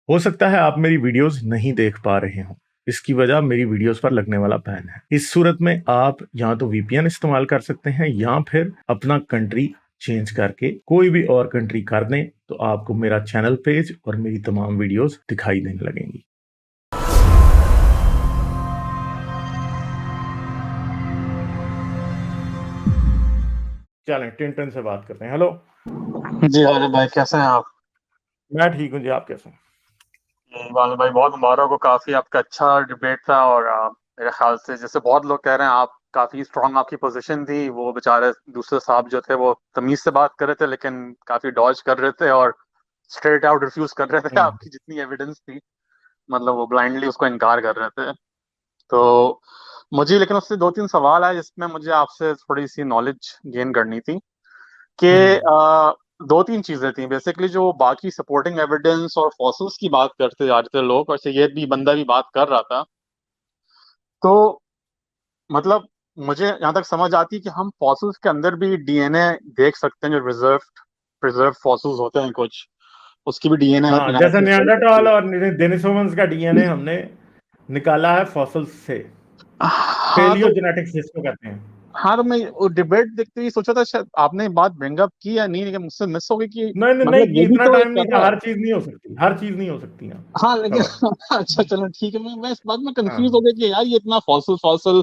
हो सकता है आप मेरी वीडियोस नहीं देख पा रहे हो। इसकी वजह मेरी वीडियोस पर लगने वाला बैन है। इस सूरत में आप या तो वीपीएन इस्तेमाल कर सकते हैं या फिर अपना कंट्री चेंज करके कोई भी और कंट्री कर दें, तो आपको मेरा चैनल पेज और मेरी तमाम वीडियोस दिखाई देने लगेंगी। चलें टिंटन से बात करते हैं। हेलो। जी वाले भाई, कैसे हैं आप? मैं ठीक हूँ जी, आप कैसे हैं? वाले भाई, बहुत मुबारक हो। काफी आपका अच्छा डिबेट था और मेरे ख्याल से जैसे बहुत लोग कह रहे हैं, आप काफी स्ट्रांग आपकी पोजीशन थी। वो बेचारे दूसरे साहब जो थे वो तमीज से बात कर रहे थे, लेकिन काफी डॉज कर रहे थे और स्ट्रेट आउट रिफ्यूज कर रहे थे आपकी जितनी एविडेंस थी। मतलब वो ब्लाइंडली उसको इनकार कर रहे थे। तो मुझे लेकिन उससे दो तीन सवाल आए जिसमें मुझे आपसे थोड़ी सी नॉलेज गेन करनी थी कि दो तीन चीजें थी बेसिकली। जो बाकी सपोर्टिंग एविडेंस और फॉसिल्स की बात करते जा रहे थे लोग, और ये भी बंदा भी बात कर रहा था, तो मतलब मुझे यहाँ तक समझ आती है कि हम फॉसिल्स के अंदर भी डीएनए देख सकते हैं। जो रिजर्व प्रिजर्व फॉसिल्स होते हैं कुछ, उसकी भी डीएनए हाँ, जैसे एनालिसिस हो सकती नियांडरथाल है। और डेनिसोवंस का डीएनए हमने निकाला है फॉसिल्स से। हाँ तो पेलियोजेनेटिक्स जिसको कहते हैं। हाँ तो मैं वो डिबेट देखते ही सोचा था शायद आपने ये बात ब्रिंग अप की या नहीं, लेकिन मुझसे मिस हो गई कि नहीं नहीं नहीं मतलब कि ये भी इतना तो एक टाइम नहीं कर था। रहा है। हर चीज नहीं हो सकती, हर चीज नहीं हो सकती ना हाँ लेकिन कवर। अच्छा चलो ठीक है। मैं इस बात में कंफ्यूज हो हाँ। गया कि यार ये इतना फॉसिल फॉसिल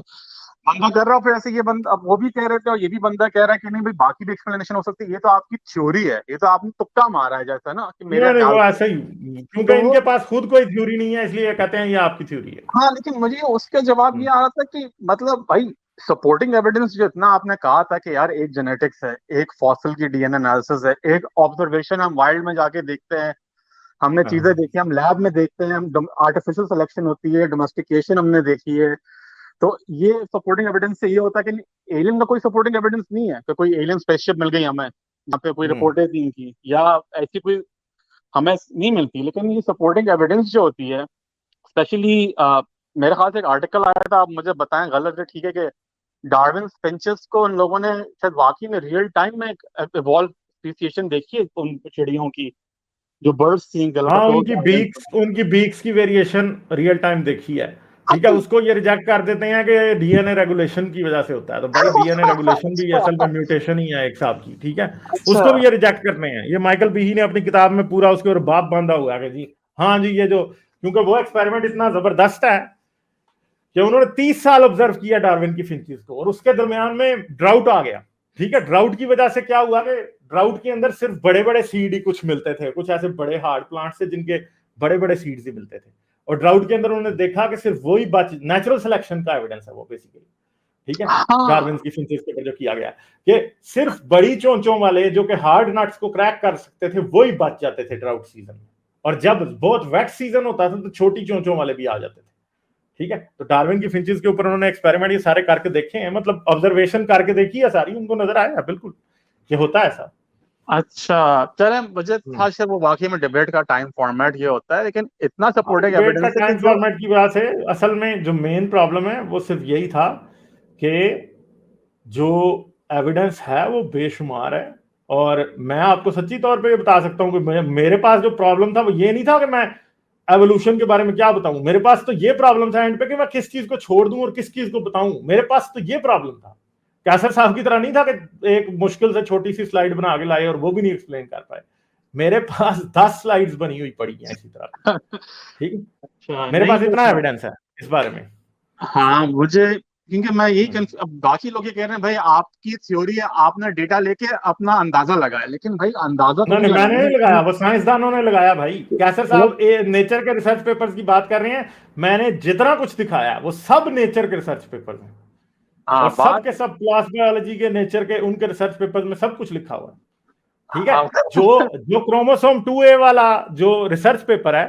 बंदा कर रहा हो, फिर ऐसे ये बंदा, अब वो भी कह रहे थे और ये भी बंदा कह रहा है कि नहीं भाई बाकी भी एक्सप्लेनेशन हो सकती है। ये तो आपकी थ्योरी है, ये तो आपने तुक्का मारा है जैसा ना, कि मेरे नहीं नहीं, ख्याल वो से। ऐसा ही, क्योंकि तो वो इनके पास खुद कोई थ्योरी नहीं है, इसलिए ये कहते हैं ये आपकी थ्योरी है। हाँ, लेकिन मुझे उसका जवाब ये आ रहा था कि मतलब भाई सपोर्टिंग एविडेंस जो इतना आपने कहा था कि यार एक जेनेटिक्स है, एक फॉसिल की डीएनए एनालिसिस है, एक ऑब्जर्वेशन हम वाइल्ड में जाके देखते हैं, हमने चीजें हाँ। देखी, हम लैब में देखते हैं, हम आर्टिफिशियल सिलेक्शन होती है, डोमेस्टिकेशन हमने देखी है। तो ये सपोर्टिंग एविडेंस से ये होता है कि एलियन का कोई सपोर्टिंग एविडेंस नहीं है कि कोई एलियन स्पेसशिप मिल गई हमें, यहाँ पे कोई हम्म। रिपोर्टें थी इनकी या ऐसी कोई हमें नहीं मिलती। लेकिन ये सपोर्टिंग एविडेंस जो होती है, स्पेशली मेरे ख्याल से एक आर्टिकल आया था, आप मुझे बताएं गलत है ठीक है, कि डार्विन फिंचेस को उन लोगों ने शायद वाकई में रियल टाइम में इवॉल्व स्पीसीएशन देखी है उन चिड़ियों की, जो बर्ड्स थी हाँ, गैलापागोस आइलैंड पर। उनकी बीक्स की वेरिएशन रियल टाइम देखी है। हाँ ठीक है, तो उसको ये रिजेक्ट कर देते हैं कि डीएनए रेगुलेशन की वजह से होता है। तो भाई डीएनए रेगुलेशन भी अच्छा असल में म्यूटेशन ही है एक हिसाब की। ठीक है, अच्छा। उसको भी ये रिजेक्ट करते हैं। ये माइकल बीही ने अपनी किताब में पूरा उसके ऊपर बाप बांधा हुआ है कि जी हाँ जी, ये जो, क्योंकि वो एक्सपेरिमेंट इतना जबरदस्त है कि उन्होंने 30 साल ऑब्जर्व किया डार्विन की फिंचेस को, और उसके दरमियान में ड्राउट आ गया। ठीक है, ड्राउट की वजह से क्या हुआ कि ड्राउट के अंदर सिर्फ बड़े बड़े सीड ही कुछ मिलते थे, कुछ ऐसे बड़े हार्ड प्लांट से जिनके बड़े बड़े सीड्स ही मिलते थे। और ड्राउट के अंदर उन्होंने देखा कि सिर्फ वही बच, नेचुरल सिलेक्शन का एविडेंस है वो बेसिकली। ठीक है, डार्विन हाँ की फिंचेस के ऊपर जो किया गया कि सिर्फ बड़ी चोंचों वाले जो कि हार्ड नट्स को क्रैक कर सकते थे वही बच जाते थे ड्राउट सीजन में, और जब बहुत वेट सीजन होता था तो छोटी चोंचों वाले भी आ जाते थे। ठीक है, तो डार्विन की फिंचेस के ऊपर उन्होंने एक्सपेरिमेंट ये सारे करके देखे हैं, मतलब ऑब्जर्वेशन करके देखी है सारी, उनको नजर आया बिल्कुल ये होता है ऐसा। अच्छा, चले मुझे था शायद वो वाकई में डिबेट का टाइम फॉर्मेट ये होता है, लेकिन इतना सपोर्टिंग डिबेट का एविडेंस है कि टाइम जो फॉर्मेट की वजह से असल में जो मेन प्रॉब्लम है वो सिर्फ यही था कि जो एविडेंस है वो बेशुमार है। और मैं आपको सच्ची तौर पे ये बता सकता हूँ कि मेरे पास जो प्रॉब्लम था वो ये नहीं था कि मैं एवोल्यूशन के बारे में क्या बताऊं। मेरे पास तो ये प्रॉब्लम था एंड पे कि मैं किस चीज को छोड़ दूं और किस चीज को बताऊं। मेरे पास तो ये प्रॉब्लम था। कैसर साहब की तरह नहीं था कि एक मुश्किल से छोटी सी स्लाइड बना के लाए और वो भी नहीं एक्सप्लेन कर पाए। मेरे पास 10 स्लाइड्स बनी हुई पड़ी हैं इसी तरह। ठीक है, अच्छा मेरे नहीं पास तो इतना एविडेंस है इस बारे में। हाँ मुझे, क्योंकि मैं यही अब बाकी लोग ये कह रहे हैं भाई आपकी थ्योरी है, आपने डेटा लेके अपना अंदाजा लगाया, लेकिन भाई अंदाजा तो नहीं नहीं नहीं, मैंने लगाना नहीं है लगाया, कि वो साइंसदानों ने लगाया भाई। कैसर वो। साहब नेचर के रिसर्च पेपर्स की बात कर रहे हैं। मैंने जितना कुछ दिखाया वो सब नेचर के रिसर्च पेपर्स हैं, हाँ और सब बात। के सब प्लाज्मोलॉजी के, नेचर के, उनके रिसर्च पेपर्स में सब कुछ लिखा हुआ है। ठीक है, हाँ जो जो क्रोमोसोम 2A वाला जो रिसर्च पेपर है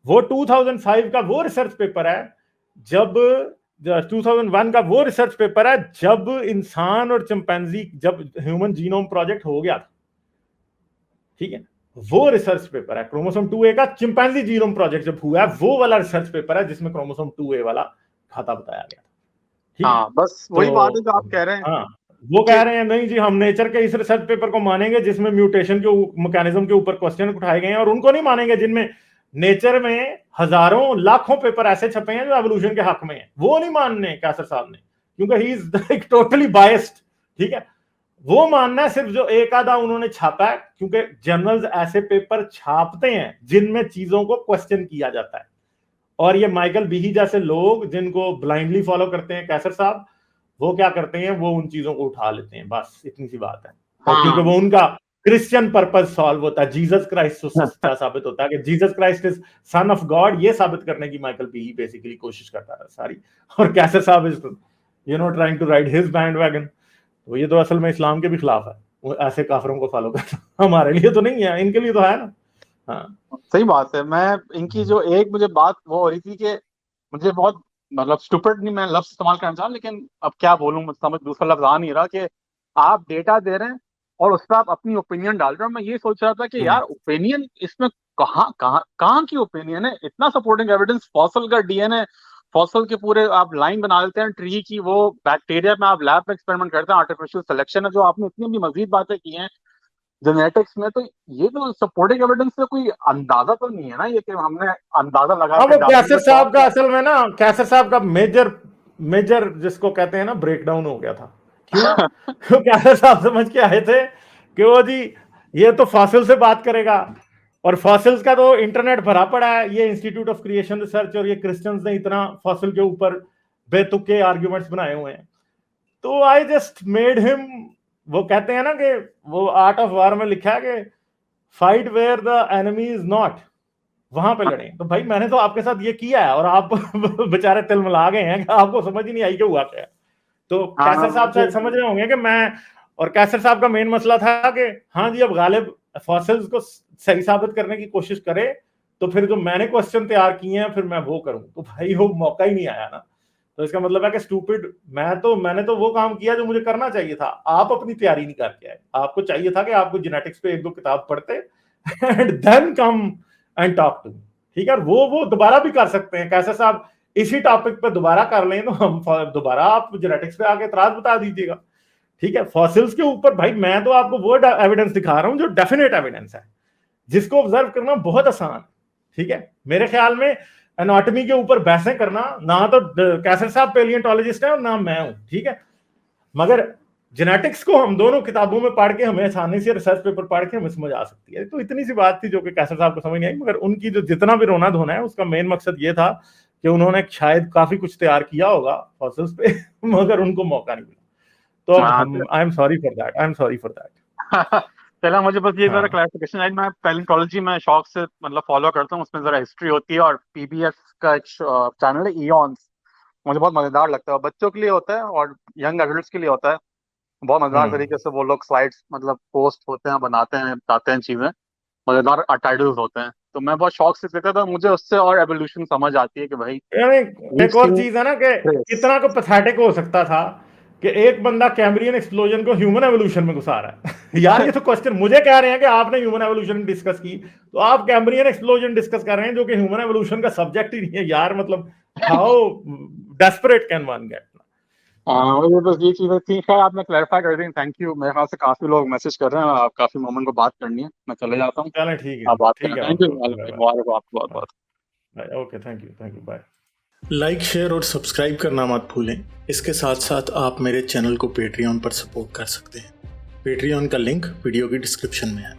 वो 2005 का वो रिसर्च पेपर है, जब 2001 का वो रिसर्च पेपर है जब इंसान और चिंपैंजी, जब ह्यूमन जीनोम प्रोजेक्ट हो गया था। ठीक है, वो रिसर्च पेपर है क्रोमोसोम 2A का। चिंपैंजी जीनोम प्रोजेक्ट जब हुआ है वो वाला रिसर्च पेपर है जिसमें क्रोमोसोम 2A वाला खाता बताया गया था। ठीक है, हाँ, बस वही बात है जो तो आप कह रहे हैं हाँ, वो कि कह रहे हैं नहीं जी हम नेचर के इस रिसर्च पेपर को मानेंगे जिसमें म्यूटेशन के मैकेनिज्म के ऊपर क्वेश्चन उठाए गए हैं, और उनको नहीं मानेंगे जिनमें नेचर में हजारों लाखों पेपर ऐसे छपे हैं जो एवोल्यूशन के हक में है, वो नहीं मानने कैसर साहब ने, क्योंकि ही इज टोटली बायस्ड, ठीक है। वो मानना है सिर्फ जो एक आधा उन्होंने छापा है, क्योंकि जर्नल्स ऐसे पेपर छापते हैं जिनमें चीजों को क्वेश्चन किया जाता है, और ये माइकल बीही जैसे लोग जिनको ब्लाइंडली फॉलो करते हैं कैसर साहब, वो क्या करते हैं, वो उन चीजों को उठा लेते हैं, बस इतनी सी बात है। और क्योंकि वो उनका क्रिश्चियन पर्पस सॉल्व होता है, जीसस क्राइस्ट सच्चा साबित होता है कि Jesus Christ is son of God, ये साबित करने की माइकल बीही बेसिकली कोशिश करता है सारी, और कैसर साहब is trying to ride his bandwagon. तो ये तो असल में इस्लाम के भी खिलाफ है, वो ऐसे काफिरों को फॉलो करना। हमारे लिए तो नहीं है, इनके लिए तो है ना। हाँ सही बात है। मैं इनकी जो एक मुझे बात वो हो रही थी कि मुझे बहुत मतलब स्टूपिड नहीं मैं लफ्ज इस्तेमाल करना चाहूँ, लेकिन अब क्या बोलूँ, मुझे समझ दूसरा लफ्ज आ नहीं रहा, कि आप डेटा दे रहे हैं और उस पर आप अपनी ओपिनियन डाल रहे हो। मैं ये सोच रहा था कि यार ओपिनियन इसमें कहाँ की ओपिनियन है? इतना सपोर्टिंग एविडेंस, फॉसल का डीएनए, फॉसल के पूरे आप लाइन बना लेते हैं ट्री की, वो बैक्टीरिया में आप लैब में एक्सपेरिमेंट करते हैं, आर्टिफिशियल सिलेक्शन है, जो आपने इतनी भी मजीद बातें की हैं जेनेटिक्स में, तो ये तो सपोर्टिंग एविडेंस से कोई अंदाजा तो नहीं है ना ये कि हमने अंदाजा लगा के कैसर साहब का असल में ना, कैसर साहब का मेजर जिसको कहते हैं ना ब्रेकडाउन हो गया था। क्यों? कैसर साहब समझ के आए थे कि वो जी ये तो फॉसिल से बात करेगा, और फॉसिल्स का तो इंटरनेट भरा पड़ा है, ये इंस्टीट्यूट ऑफ क्रिएशन रिसर्च और ये क्रिश्चियंस ने इतना फॉसिल के ऊपर बेतुके आर्ग्यूमेंट्स बनाए हुए हैं। तो आई जस्ट मेड हिम, वो कहते हैं ना कि वो आर्ट ऑफ वार में लिखा है कि fight where the enemy is not, वहां पे लड़े। तो भाई मैंने तो आपके साथ ये किया है और आप बेचारे तिलमिला गए हैं, आपको समझ ही नहीं आई कि हुआ क्या। तो कैसर साहब शायद समझ रहे होंगे कि मैं, और कैसर साहब का मेन मसला था कि हाँ जी अब गालिब फॉसिल्स को सही साबित करने की कोशिश करे, तो फिर जो मैंने क्वेश्चन तैयार किए हैं फिर मैं वो करूं, तो भाई वो मौका ही नहीं आया ना। तो इसका मतलब है कि स्टूपिड मैंने तो वो काम किया जो मुझे करना चाहिए था, आप अपनी तैयारी नहीं करके आए। आपको चाहिए था कि आपको जेनेटिक्स पे एक दो किताब पढ़ते and then come and talk to, ठीक है। वो दोबारा भी कर सकते हैं कैसर साहब, इसी टॉपिक पे दोबारा कर लें तो हम दोबारा, आप जेनेटिक्स पे आके इतराज बता दीजिएगा, ठीक है। फॉसिल्स के ऊपर भाई मैं तो आपको वो एविडेंस दिखा रहा हूं जो डेफिनेट एविडेंस है, जिसको ऑब्जर्व करना बहुत आसान है, ठीक है। मेरे ख्याल में एनाटॉमी के ऊपर बहसें करना, ना तो कैसर साहब पेलियोंटोलॉजिस्ट है और ना मैं हूं, ठीक है। मगर जेनेटिक्स को हम दोनों किताबों में पढ़ के हमें आसानी से रिसर्च पेपर पढ़ के हमें समझ आ सकती है। तो इतनी सी बात थी जो कि कैसर साहब को समझ नहीं आई, मगर उनकी जो जितना भी रोना धोना है उसका मेन मकसद ये था कि उन्होंने शायद काफी कुछ तैयार किया होगा फॉसिल्स पे मगर उनको मौका नहीं मिला। तो I am sorry for that. पहला मुझे बस ये जरा क्लैरिफिकेशन है, मैं पैलियोंटोलॉजी में शौक से मतलब फॉलो करता हूँ, उसमें जरा हिस्ट्री होती है, और पीबीएस का एक चैनल है इयॉन्स, मुझे बहुत मजेदार लगता है, बच्चों के लिए होता है और यंग एडल्ट्स के लिए होता है। बहुत मजेदार तरीके से वो लोग स्लाइड्स मतलब पोस्ट होते हैं, बनाते हैं, बताते हैं चीजें, मजेदार टाइटल्स होते हैं। तो मैं बहुत शौक से देखता था, मुझे उससे और एवोल्यूशन समझ आती है कि भाई एक और चीज है ना कि कितना को पैथेटिक हो सकता था कि एक बंदा कैम्ब्रियन एक्सप्लोजन को ह्यूमन एवोल्यूशन में घुसा रहा है। यार ये तो क्वेश्चन मुझे कह रहे हैं कि आपने ह्यूमन एवोल्यूशन डिस्कस की, तो आप कैम्ब्रियन एक्सप्लोजन डिस्कस कर रहे हैं जो कि ह्यूमन एवोल्यूशन का सब्जेक्ट ही नहीं है यार। मतलब how desperate can one get. मुझे बस ये चीजें थी, खैर आपने क्लैरिफाई कर दी, थैंक यू। मेरे ख्याल से काफी लोग मैसेज कर रहे हैं, आप काफी मोमेंट को बात करनी है, मैं चले जाता हूँ। चलें ठीक है, आप बात ठीक करें। है, थैंक यू, मुबारक आपको बहुत बहुत। Okay, thank you, bye. Like, share और सब्सक्राइब करना मत भूलें। इसके साथ साथ आप मेरे चैनल को पेट्रियन पर सपोर्ट कर सकते हैं। पेट्रियन का लिंक वीडियो की डिस्क्रिप्शन में है।